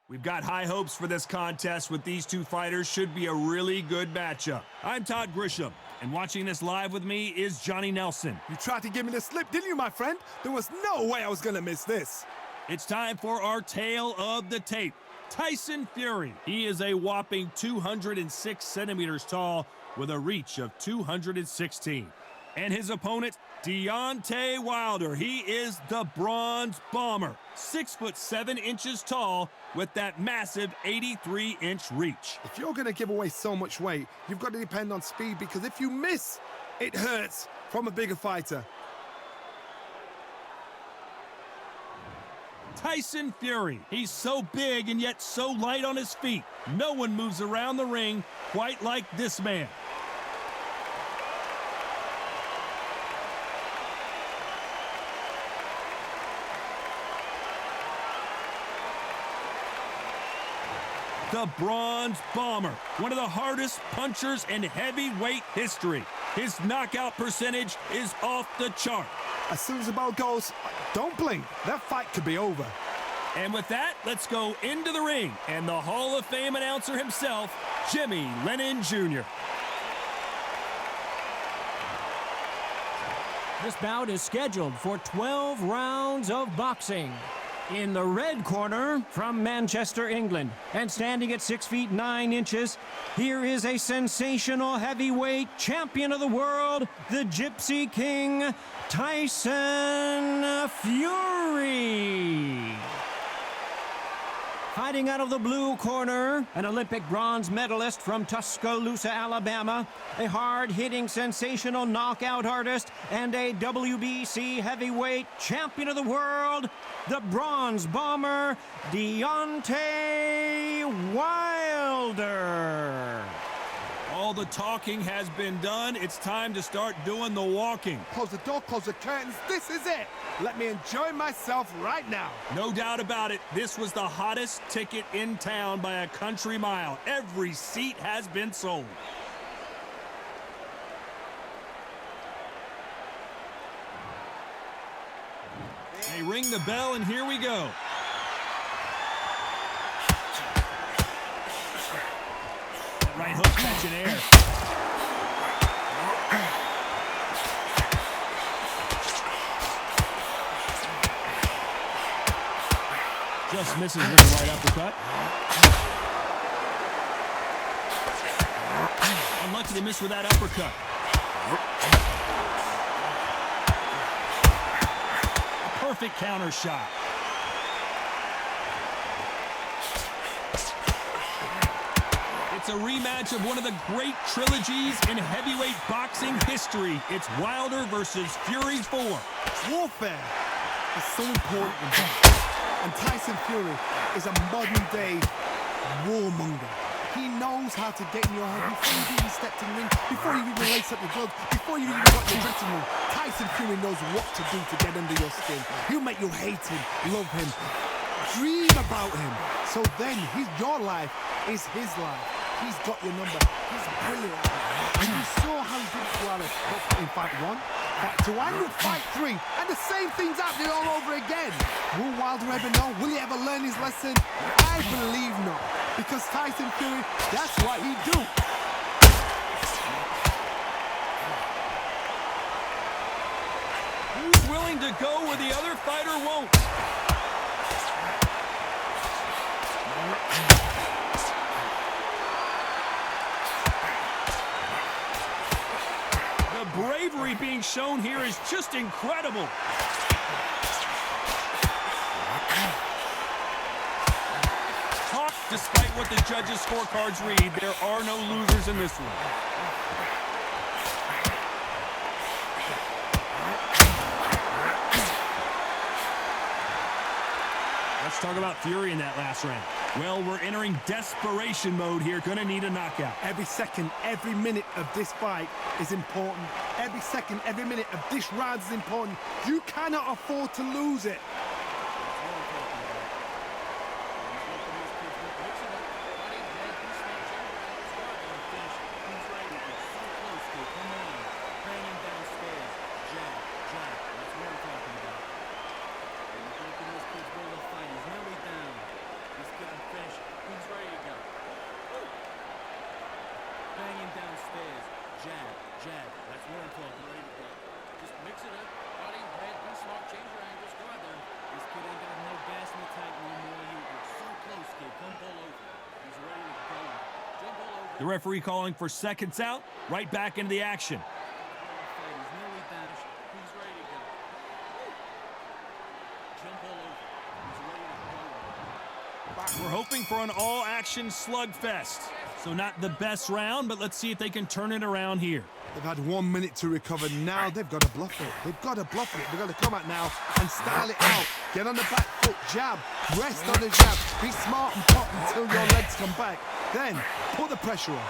We've got high hopes for this contest with these two fighters. Should be a really good matchup. I'm Todd Grisham, and watching this live with me is Johnny Nelson. You tried to give me the slip, didn't you, my friend? There was no way I was gonna miss this. It's time for our tale of the tape. Tyson Fury. He is a whopping 206 centimeters tall with a reach of 216. And his opponent, Deontay Wilder. He is the Bronze Bomber, 6'7" tall with that massive 83-inch reach. If you're gonna give away so much weight, you've got to depend on speed, because if you miss, it hurts from a bigger fighter. Tyson Fury. He's so big and yet so light on his feet. No one moves around the ring quite like this man. The Bronze Bomber, one of the hardest punchers in heavyweight history. His knockout percentage is off the chart. As soon as the bell goes, don't blink. That fight could be over. And with that, let's go into the ring and the Hall of Fame announcer himself, Jimmy Lennon Jr. This bout is scheduled for 12 rounds of boxing. In the red corner, from Manchester, England, and standing at 6 feet 9 inches, here is a sensational heavyweight champion of the world, the Gypsy King, Tyson Fury. Fighting out of the blue corner, an Olympic bronze medalist from Tuscaloosa, Alabama, a hard-hitting, sensational knockout artist, and a WBC heavyweight champion of the world, the Bronze Bomber, Deontay Wilder. All the talking has been done. It's time to start doing the walking. Close the door, close the curtains. This is it. Let me enjoy myself right now. No doubt about it, this was the hottest ticket in town by a country mile. Every seat has been sold. They ring the bell, and here we go. Right hook catching air. Just misses with the right uppercut. Unlucky to miss with that uppercut. A perfect counter shot. It's a rematch of one of the great trilogies in heavyweight boxing history. It's Wilder versus Fury 4. Warfare is so important in boxing. And Tyson Fury is a modern-day warmonger. He knows how to get in your head before you even stepped in the ring, before you even lace up your gloves, before you even got in the dressing room. Tyson Fury knows what to do to get under your skin. He'll make you hate him, love him, dream about him. So then, your life is his life. He's got your number. He's brilliant. And you saw how he did it to Alice in fight 1, fight 2, and in fight 3. And the same thing's happening all over again. Will Wilder ever know? Will he ever learn his lesson? I believe not. Because Tyson Fury, that's what he do. Who's willing to go where the other fighter won't? The bravery being shown here is just incredible. Despite what the judges' scorecards read, there are no losers in this one. Let's talk about Fury in that last round. Well, we're entering desperation mode here. Gonna need a knockout. Every second, every minute of this fight is important. Every second, every minute of this round is important. You cannot afford to lose it. The referee calling for seconds out, right back into the action. We're hoping for an all-action slugfest. So not the best round, but let's see if they can turn it around here. They've had 1 minute to recover. Now they've got to bluff it. They've got to bluff it. They've got to come out now and style it out. Get on the back foot, jab, rest on the jab. Be smart and pop until your legs come back. Then put the pressure on.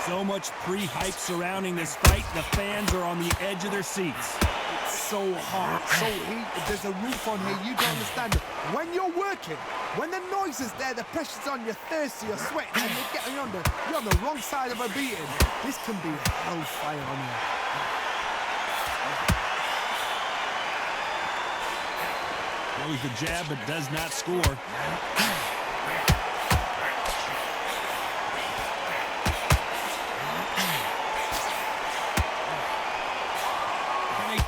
So much pre-hype surrounding this fight. The fans are on the edge of their seats. It's so hot, so heated. There's a roof on here. You don't understand it. When you're working, when the noise is there, the pressure's on, you're thirsty, you're sweating, and you're on the wrong side of a beating. This can be hellfire on you. Throws the jab, but does not score.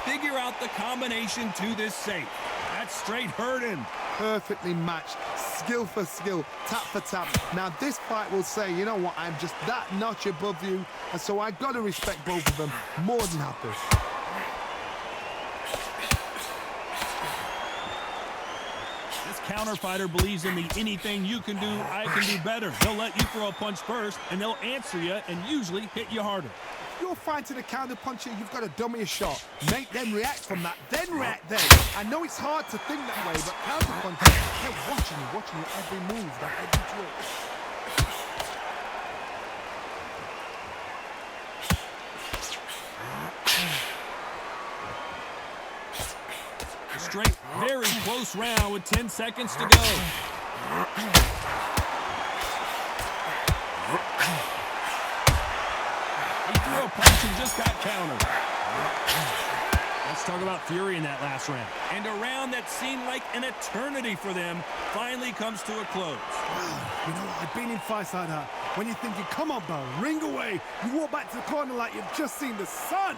Figure out the combination to this safe. That's straight hurting. Perfectly matched, skill for skill, tap for tap. Now this fight will say, you know what, I'm just that notch above you, and so I got to respect both of them. More than happy. This counter fighter believes in the anything you can do, I can do better. They'll let you throw a punch first, and they'll answer you and usually hit you harder. You're fighting a counter puncher, you've got to dummy a shot. Make them react from that, then react then. I know it's hard to think that way, but counter punchers, they're watching you every move, that every trick. A straight, very close round with 10 seconds to go. Threw a punch and just got countered. Let's talk about Fury in that last round. And a round that seemed like an eternity for them finally comes to a close. You know what, I've been in fights like that. When you're thinking, come on, Bo, ring away. You walk back to the corner like you've just seen the sun.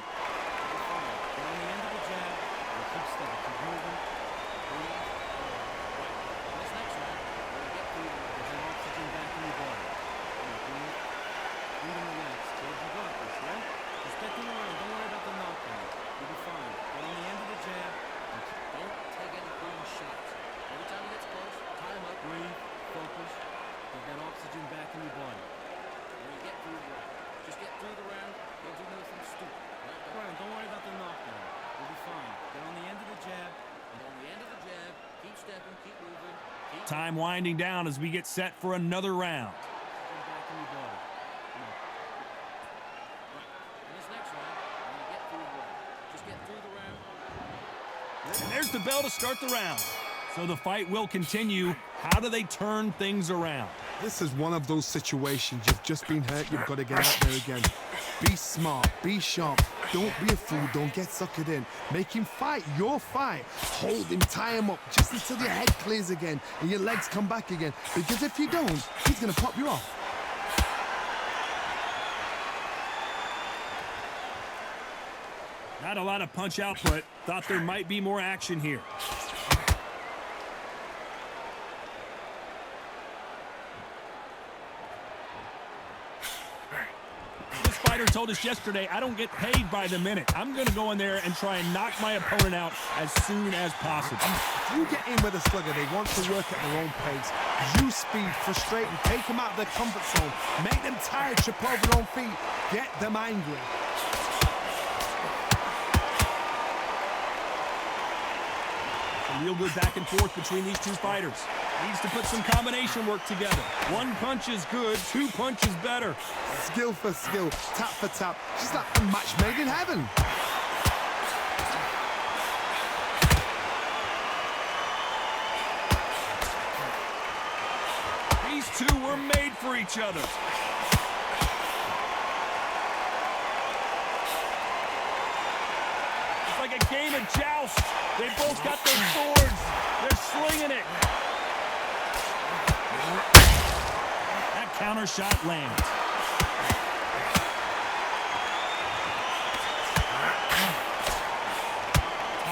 Time winding down as we get set for another round. And there's the bell to start the round. So the fight will continue. How do they turn things around? This is one of those situations. You've just been hurt. You've got to get out there again. Be smart. Be sharp. Don't be a fool. Don't get suckered in. Make him fight your fight. Hold him. Tie him up just until your head clears again and your legs come back again. Because if you don't, he's going to pop you off. Not a lot of punch output. Thought there might be more action here. Told us yesterday, I don't get paid by the minute. I'm going to go in there and try and knock my opponent out as soon as possible. If you get in with a slugger, they want to work at their own pace. Use speed, frustrate them, take them out of their comfort zone, make them tired, trip over their own feet, get them angry. A real good back and forth between these two fighters. Needs to put some combination work together. One punch is good, two punches better. Skill for skill, tap for tap, just like a match made in heaven. These two were made for each other. It's like a game of joust. They both got their swords. They're slinging it. That counter shot lands.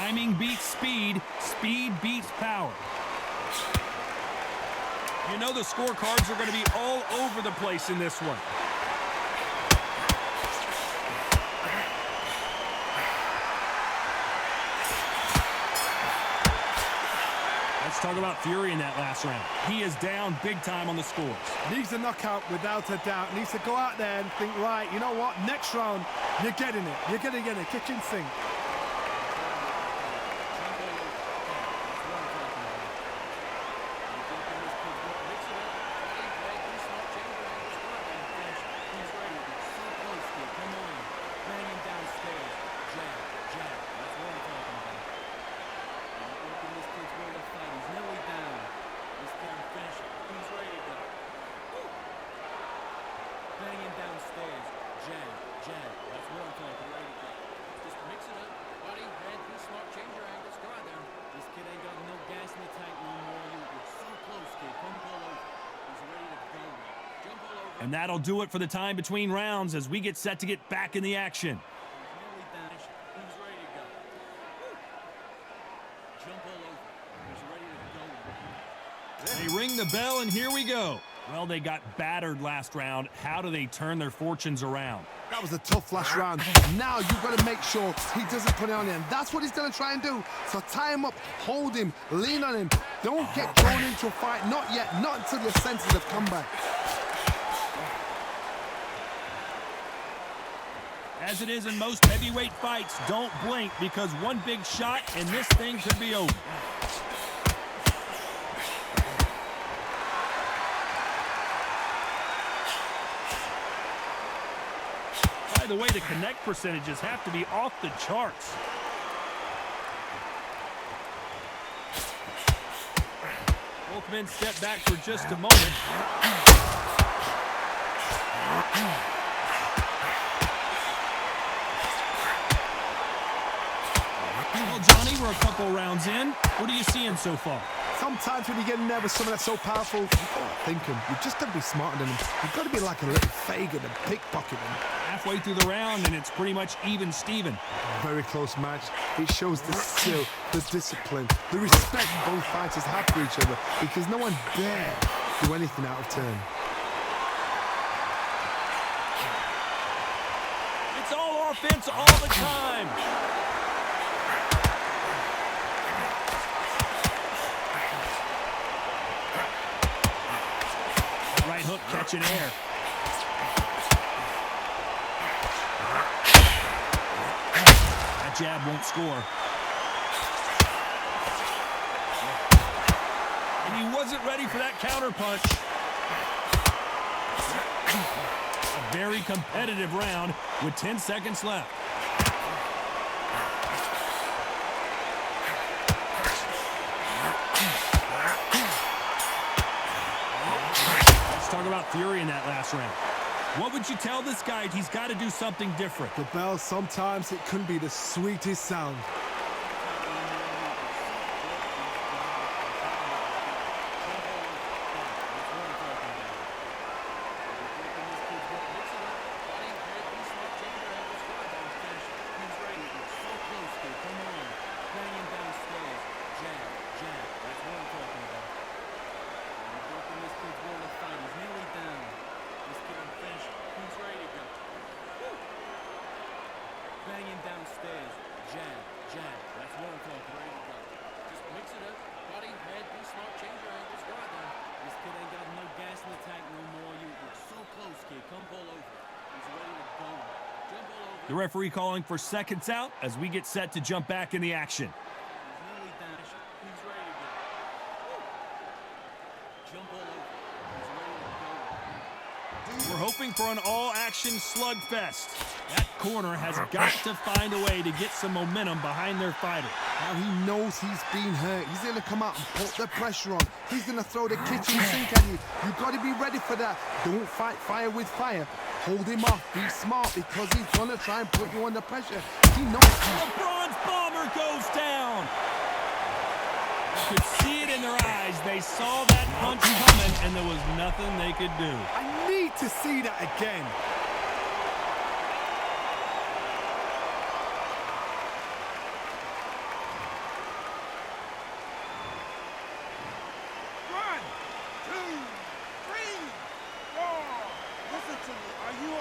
Timing beats speed. Speed beats power. You know the scorecards are going to be all over the place in this one. Let's talk about Fury in that last round. He is down big time on the scores. Needs a knockout without a doubt. Needs to go out there and think, right, you know what? Next round, you're getting it. You're going to get it. Kitchen sink. And that'll do it for the time between rounds as we get set to get back in the action. They ring the bell, and here we go. Well, they got battered last round. How do they turn their fortunes around? That was a tough last round. Now you've got to make sure he doesn't put it on him. That's what he's going to try and do. So tie him up, hold him, lean on him. Don't get drawn into a fight. Not yet. Not until your senses have come back. As it is in most heavyweight fights, don't blink because one big shot and this thing could be over. By the way, the connect percentages have to be off the charts. Both men step back for just a moment. Well, Johnny, we're a couple rounds in. What are you seeing so far? Sometimes when you get nervous, someone that's so powerful, you gotta think him. You just gotta be smarter than him. You've got to be like a little Fagin and pickpocket him. Halfway through the round, and it's pretty much even Steven. Very close match. It shows the skill, the discipline, the respect both fighters have for each other because no one dare do anything out of turn. It's all offense all the time. Right hook catching air. That jab won't score. And he wasn't ready for that counter punch. A very competitive round with 10 seconds left. Talk about Fury in that last round. What would you tell this guy? He's got to do something different. The bell, sometimes it couldn't be the sweetest sound. Banging downstairs, jab, jab, that's what I'm talking about. Just mix it up, body, head, be smart, change your angles, go out there. This kid ain't got no gas in the tank no more. You're so close, kid. Come pull over. He's ready to go. Jump all over. The referee calling for seconds out as we get set to jump back in the action. He's nearly down. He's ready to go. Woo. Jump all over. He's ready to go. We're hoping for an all-action slugfest. That corner has got to find a way to get some momentum behind their fighter. Now he knows he's been hurt. He's going to come out and put the pressure on. He's going to throw the kitchen sink at you. You've got to be ready for that. Don't fight fire with fire. Hold him off. Be smart because he's going to try and put you under pressure. He knows. The bronze bomber goes down. You could see it in their eyes. They saw that punch coming, and there was nothing they could do. I need to see that again.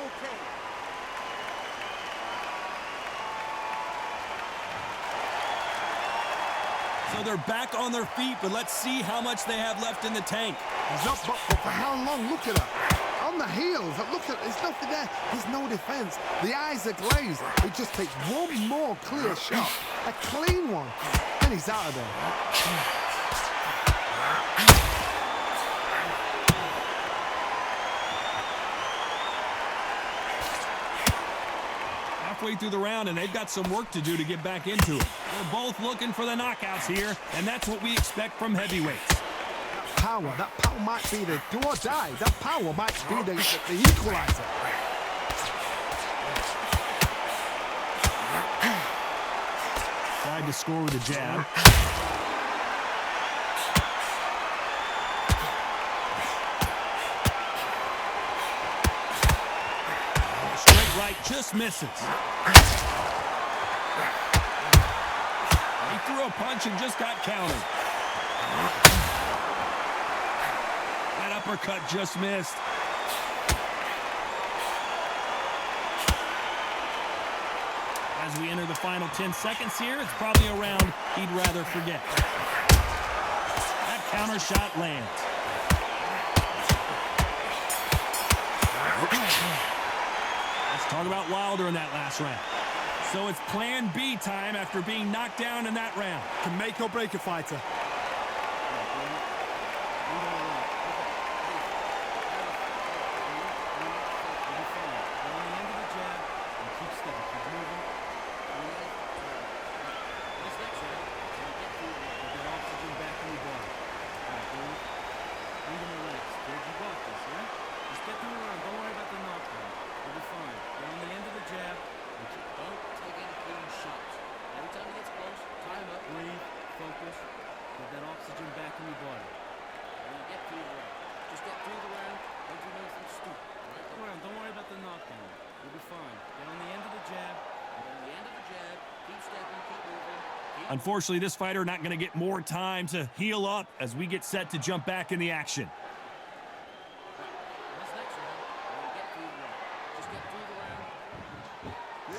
okay. So they're back on their feet, but let's see how much they have left in the tank. He's up, but for how long? Look at her. On the heels. Look at, there's nothing there. There's no defense. The eyes are glazed. It just takes one more clear shot. A clean one. And he's out of there. Halfway through the round, and they've got some work to do to get back into it. They're both looking for the knockouts here, and that's what we expect from heavyweights. That power might be the do or die. That power might be the equalizer. Tried to score with a jab. Straight right just misses. He threw a punch and just got countered. That uppercut just missed. As we enter the final 10 seconds here, it's probably a round he'd rather forget. That counter shot lands. Let's talk about Wilder in that last round. So it's plan B time after being knocked down in that round. Can make or break a fighter. Unfortunately, this fighter not going to get more time to heal up as we get set to jump back in the action.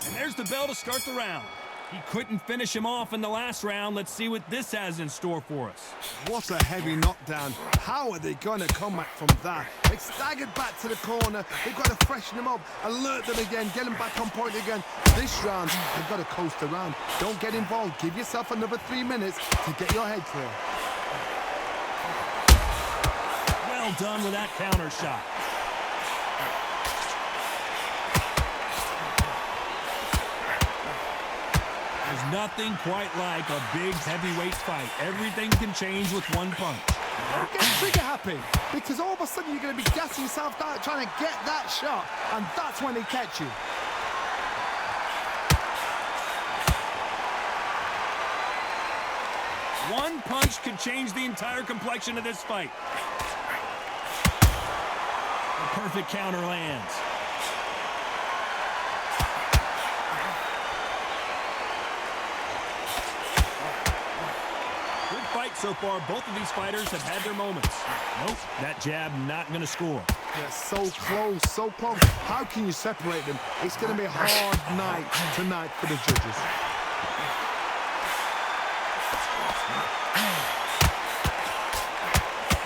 And there's the bell to start the round. He couldn't finish him off in the last round. Let's see what this has in store for us. What a heavy knockdown. How are they going to come back from that? They staggered back to the corner. They've got to freshen them up, alert them again, get them back on point again. This round, they've got to coast around. Don't get involved. Give yourself another 3 minutes to get your head clear. Well done with that counter shot. There's nothing quite like a big heavyweight fight. Everything can change with one punch. Get trigger happy, because all of a sudden you're going to be gassing yourself out trying to get that shot, and that's when they catch you. One punch could change the entire complexion of this fight. A perfect counter lands. So far, both of these fighters have had their moments. Nope, that jab not going to score. They're so close, so close. How can you separate them? It's going to be a hard night tonight for the judges.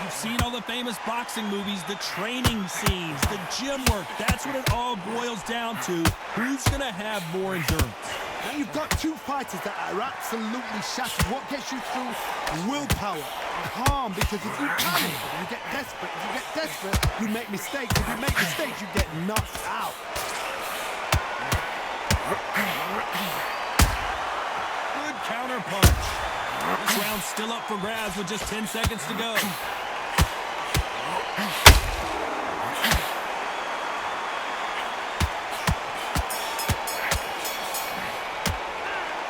You've seen all the famous boxing movies, the training scenes, the gym work. That's what it all boils down to. Who's going to have more endurance? Now you've got two fighters that are absolutely shattered. What gets you through? Willpower, calm, because if you panic, you get desperate. If you get desperate, you make mistakes. If you make mistakes, you get knocked out. Good counter punch. This round's still up for grabs with just 10 seconds to go.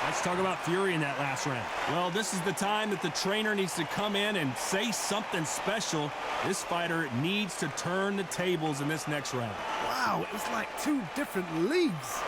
Let's talk about Fury in that last round. Well, this is the time that the trainer needs to come in and say something special. This fighter needs to turn the tables in this next round. Wow, it's like two different leagues.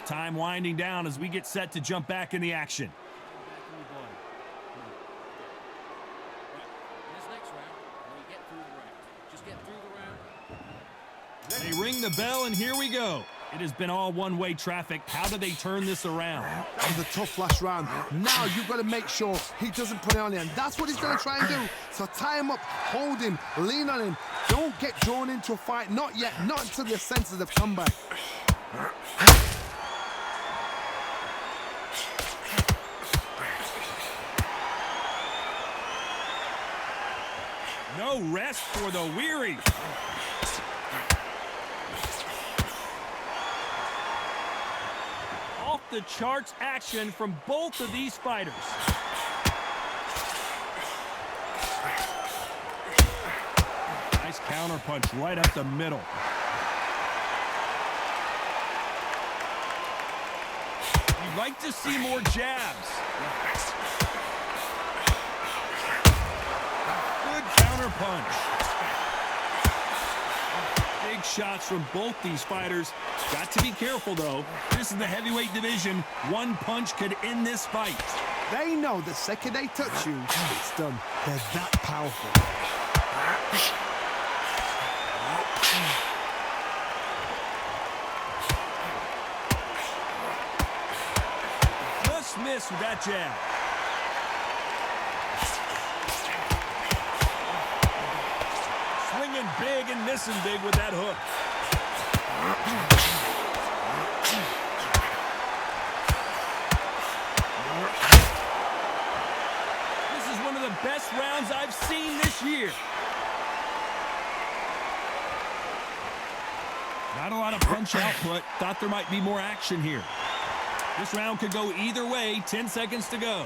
Time winding down as we get set to jump back in the action. Back in your body. Come on. Right. In this next round, when you get through the round, just get through the round. They ring the bell, and here we go. It has been all one-way traffic. How do they turn this around? That was a tough last round. Now you've got to make sure he doesn't put it on him. That's what he's going to try and do. So tie him up, hold him, lean on him. Don't get drawn into a fight. Not yet. Not until your senses have come back. No rest for the weary. Off the charts action from both of these fighters. Nice counter punch right up the middle. You'd like to see more jabs. Good counter punch. Big shots from both these fighters. Got to be careful, though. This is the heavyweight division. One punch could end this fight. They know the second they touch you, it's done. They're that powerful. Just missed with that jab. Swinging big and missing big with that hook. This is one of the best rounds I've seen this year. Not a lot of punch output. Thought there might be more action here. This round could go either way. 10 seconds to go.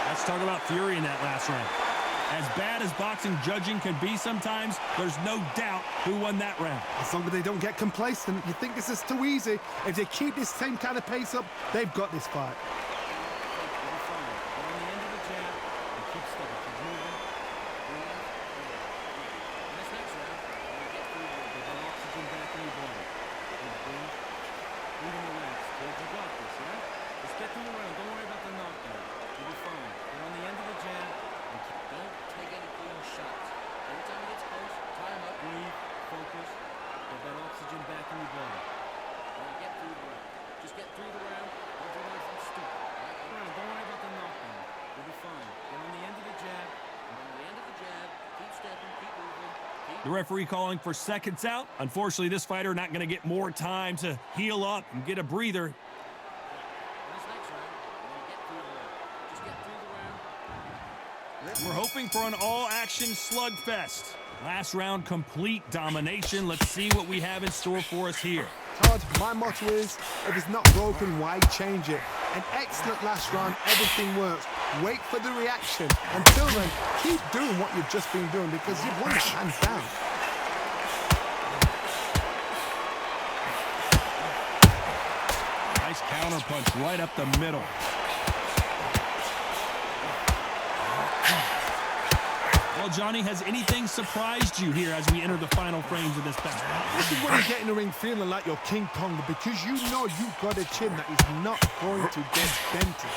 Let's talk about fury in that last round. As bad as boxing judging can be sometimes, there's no doubt who won that round. As long as they don't get complacent, you think this is too easy. If they keep this same kind of pace up, they've got this fight. The referee calling for seconds out. Unfortunately, this fighter not going to get more time to heal up and get a breather. We're hoping for an all-action slugfest. Last round, complete domination. Let's see what we have in store for us here. Todd, my motto is, if it's not broken, why change it? An excellent last round, everything works. Wait for the reaction. Until then, keep doing what you've just been doing because you've won it hands down. Nice counter punch right up the middle. Well, Johnny, has anything surprised you here as we enter the final frames of this battle? This is when you get in the ring feeling like you're King Kong because you know you've got a chin that is not going to get dented.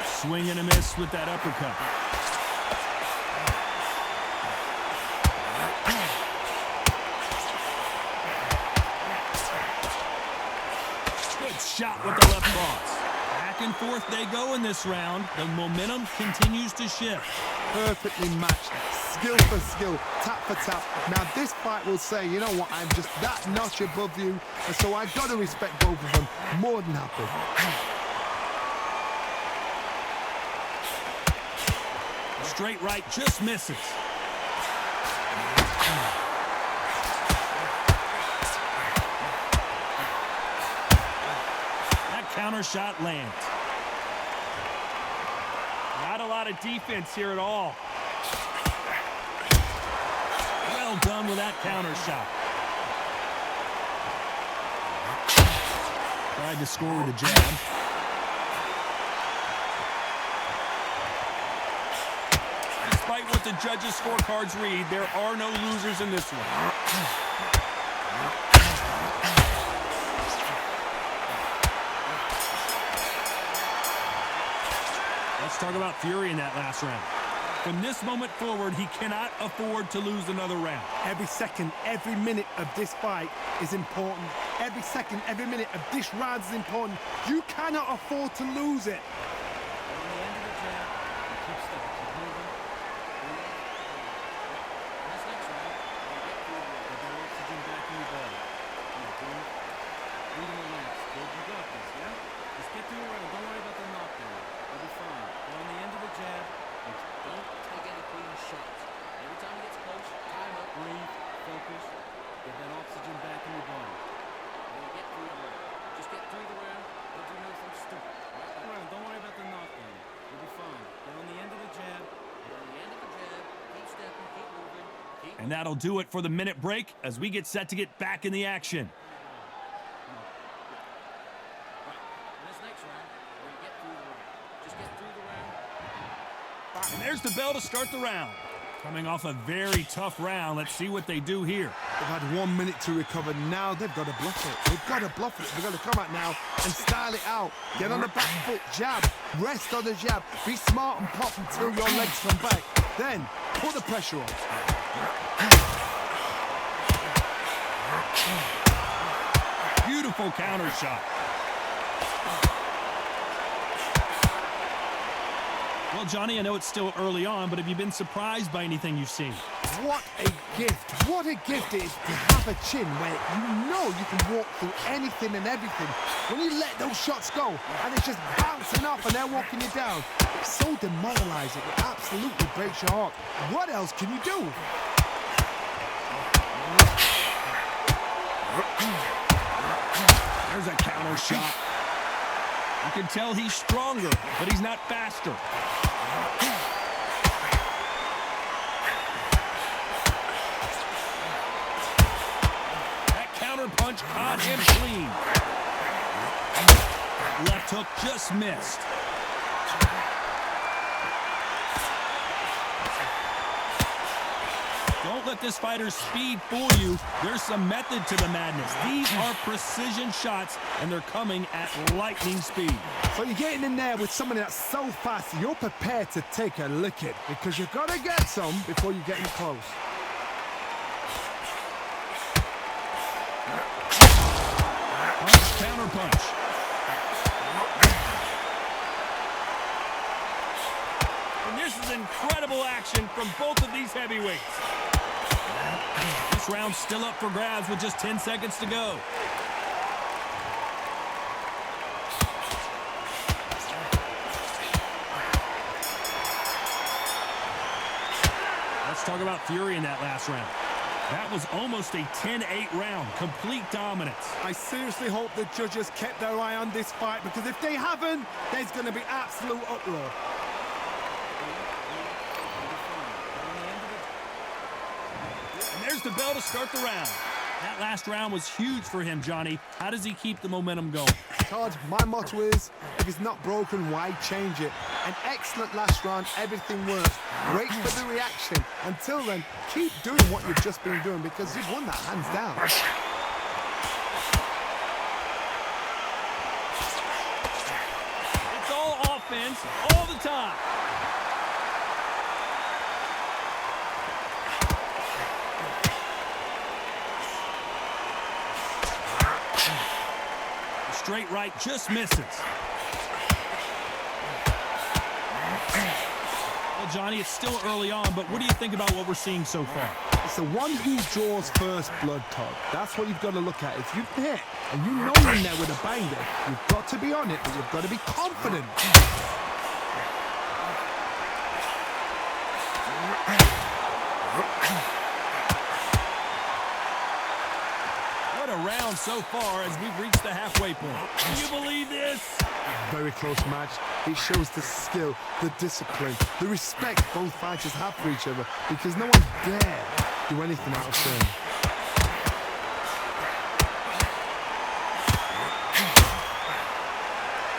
Swing and a miss with that uppercut. Good shot with the left cross. Back and forth they go in this round. The momentum continues to shift. Perfectly matched, skill for skill, tap for tap. Now this fight will say, you know what, I'm just that notch above you, and so I've got to respect both of them. More than happy. Straight right just misses. That counter shot lands. Not a lot of defense here at all. Well done with that counter shot. Tried to score with a jab. what the judges' scorecards read, there are no losers in this one. Let's talk about Fury in that last round. From this moment forward, he cannot afford to lose another round. Every second, every minute of this fight is important. Every second, every minute of this round is important. You cannot afford to lose it. On the end of the jab, you keep stepping, keep moving. This next round, you get through with the oxygen back in your body. Come on, breathe. Breathe and relax. Kid, you got this, yeah? Just get through the round. Don't worry about the knockdown. You'll be fine. Go on the end of the jab. And don't take any clean shots. Every time he gets close, time up, breathe, focus, get that oxygen back in your body. And you get through the round. Just get through the round. Don't do nothing stupid. Right? Don't worry about the knockdown. You'll be fine. Get on the end of the jab. Get on the end of the jab. Keep stepping, keep moving. And that'll do it for the minute break as we get set to get back in the action. Right. This next round, where you get through the round. Just get through the round. And there's the bell to start the round. Coming off a very tough round, let's see what they do here. They've had 1 minute to recover. Now they've got to bluff it. They've got to bluff it. They've got to come out now and style it out. Get on the back foot, jab, rest on the jab. Be smart and pop until your legs come back. Then put the pressure on. Beautiful counter shot. Well, Johnny, I know it's still early on, but have you been surprised by anything you've seen? What a gift. What a gift it is to have a chin where you know you can walk through anything and everything. When you let those shots go and it's just bouncing off and they're walking you down, it's so demoralizing. It absolutely breaks your heart. What else can you do? There's a counter shot. You can tell he's stronger, but he's not faster. That counter punch caught him clean. Left hook just missed. Don't let this fighter's speed fool you. There's some method to the madness. These are precision shots, and they're coming at lightning speed. So you're getting in there with somebody that's so fast, you're prepared to take a licking because you've got to get some before you get in close. Punch, counter punch. And this is incredible action from both of these heavyweights. This round's still up for grabs with just 10 seconds to go. Let's talk about Fury in that last round. That was almost a 10-8 round, complete dominance. I seriously hope the judges kept their eye on this fight because if they haven't, there's going to be absolute uproar. And there's the bell to start the round. That last round was huge for him, Johnny. How does he keep the momentum going? Todd, my motto is, if it's not broken, why change it? An excellent last round, everything works. Wait for the reaction. Until then, keep doing what you've just been doing because you've won that hands down. It's all offense, all the time. Straight right just misses. Well, Johnny, it's still early on, but what do you think about what we're seeing so far? It's the one who draws first blood, Todd. That's what you've got to look at. If you've hit and you know you're in there with a banger, you've got to be on it, but you've got to be confident. What a round so far as we've reached the halfway point. Can you believe this? Very close match. It shows the skill, the discipline, the respect both fighters have for each other because no one dare do anything out of turn.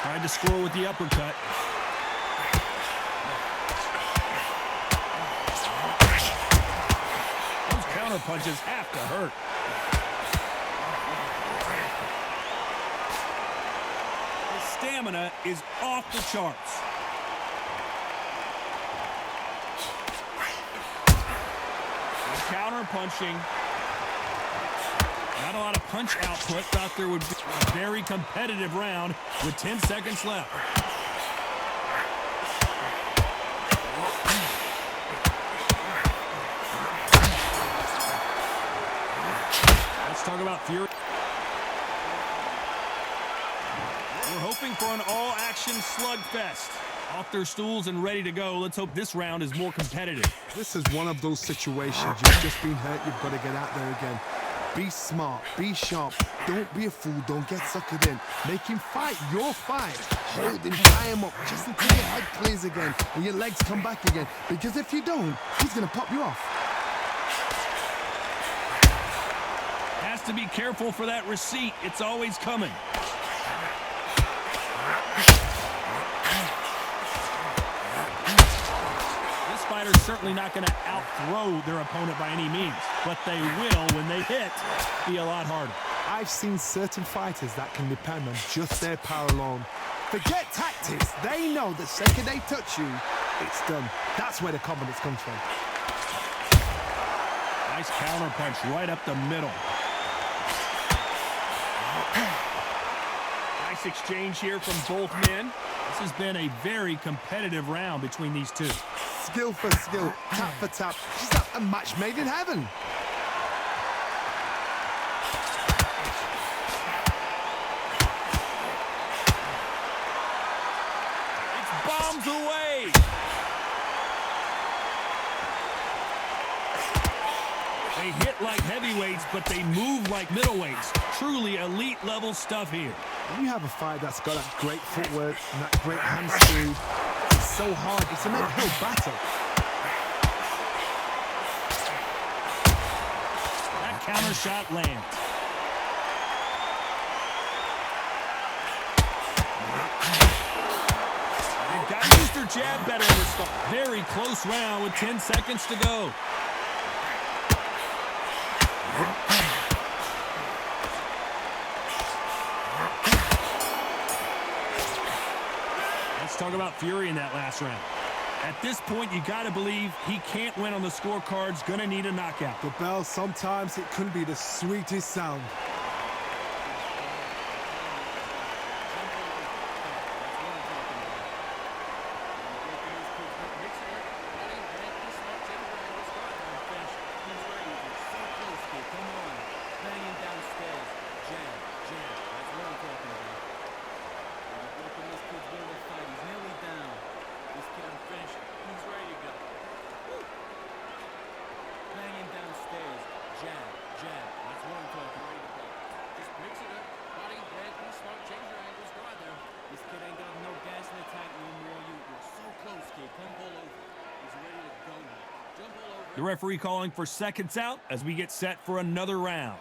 Tried to score with the uppercut. counter punches have to hurt. His stamina is off the charts. Counter punching. Not a lot of punch output. Thought there would be a very competitive round with 10 seconds left. Let's talk about Fury. We're hoping for an all-action slugfest. Off their stools and ready to go. Let's hope this round is more competitive. This is one of those situations. You've just been hurt. You've got to get out there again. Be smart. Be sharp. Don't be a fool. Don't get suckered in. Make him fight your fight. Hold him. Tie him up just until your head clears again and your legs come back again. Because if you don't, he's going to pop you off. Has to be careful for that receipt. It's always coming. Fighters certainly not going to outthrow their opponent by any means, but they will, when they hit, be a lot harder. I've seen certain fighters that can depend on just their power alone. Forget tactics. They know the second they touch you, it's done. That's where the confidence comes from. Nice counter punch right up the middle. Nice exchange here from both men. This has been a very competitive round between these two. Skill for skill, tap for tap. Just a match made in heaven. It's bombs away. They hit like heavyweights, but they move like middleweights. Truly elite level stuff here. When you have a fight that's got that great footwork and that great hand speed, it's so hard. It's an uphill battle. That counter shot lands. They've got to use their jab better in this fight. Very close round with 10 seconds to go. Let's talk about Fury in that last round. At this point, you got to believe he can't win on the scorecards. Gonna need a knockout. The bell, sometimes it can be the sweetest sound. The referee calling for seconds out as we get set for another round.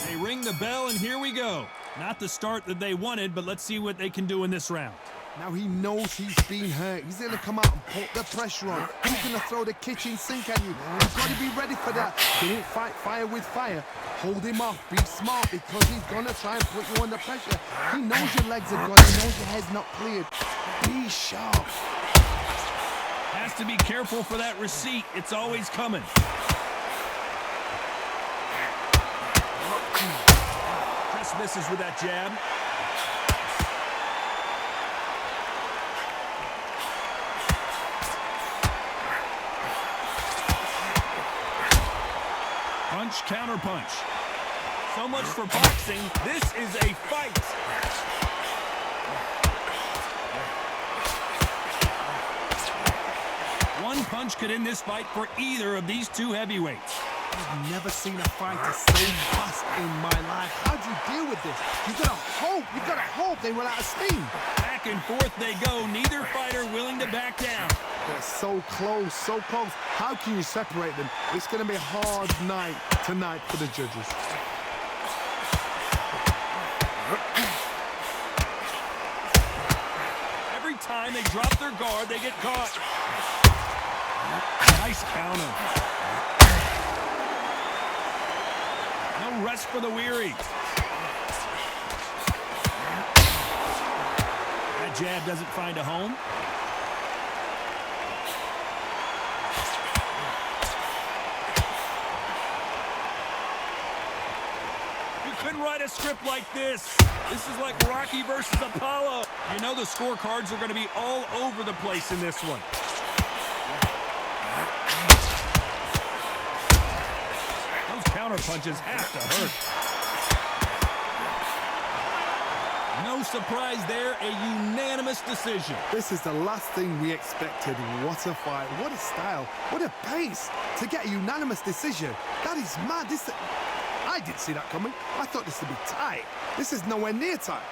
They ring the bell, and here we go. Not the start that they wanted, but let's see what they can do in this round. Now he knows he's been hurt. He's going to come out and put the pressure on. He's going to throw the kitchen sink at you. You've got to be ready for that. Don't fight fire with fire. Hold him off. Be smart because he's going to try and put you under pressure. He knows your legs are gone. He knows your head's not cleared. Be sharp. Has to be careful for that receipt. It's always coming. Just misses with that jab. Punch, counter punch. So much for boxing. This is a fight. One punch could end this fight for either of these two heavyweights. I've never seen a fighter so fast in my life. How do you deal with this? You've got to hope they run out of steam. Back and forth they go. Neither fighter willing to back down. They're so close, so close. How can you separate them? It's going to be a hard night tonight for the judges. time they drop their guard, they get caught. Nice counter. No rest for the weary. That jab doesn't find a home. Couldn't write a script like this. This is like Rocky versus Apollo. You know the scorecards are going to be all over the place in this one. Those counter punches have to hurt. No surprise there, a unanimous decision. This is the last thing we expected. What a fight, what a style, what a pace to get a unanimous decision. That is mad. I didn't see that coming. I thought this would be tight. This is nowhere near tight.